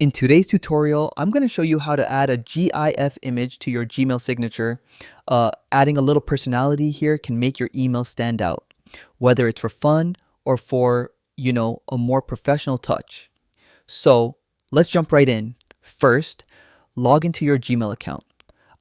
In today's tutorial, I'm going to show you how to add a GIF image to your Gmail signature. Adding a little personality here can make your email stand out, whether it's for fun or for, a more professional touch. So let's jump right in. First, log into your Gmail account.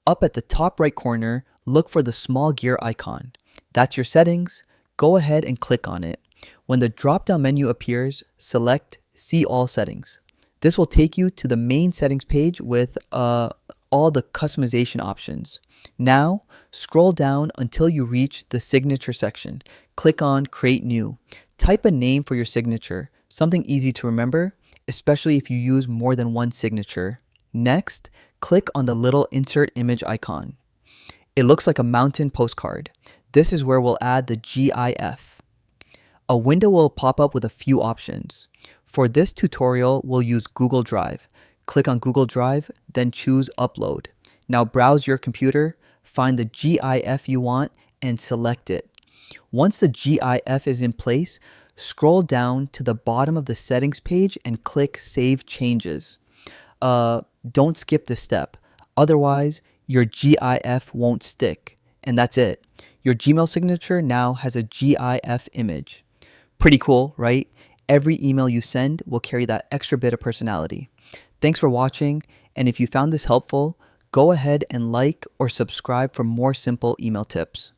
Up at the top right corner, look for the small gear icon. That's your settings. Go ahead and click on it. When the drop-down menu appears, select See All Settings. This will take you to the main settings page with all the customization options. Now, scroll down until you reach the signature section. Click on Create New. Type a name for your signature, something easy to remember, especially if you use more than one signature. Next, click on the little insert image icon. It looks like a mountain postcard. This is where we'll add the GIF. A window will pop up with a few options. For this tutorial, we'll use Google Drive. Click on Google Drive, then choose Upload. Now browse your computer, find the GIF you want, and select it. Once the GIF is in place, scroll down to the bottom of the settings page and click Save Changes. Don't skip this step. Otherwise, your GIF won't stick. And that's it. Your Gmail signature now has a GIF image. Pretty cool, right? Every email you send will carry that extra bit of personality. Thanks for watching, and if you found this helpful, go ahead and like or subscribe for more simple email tips.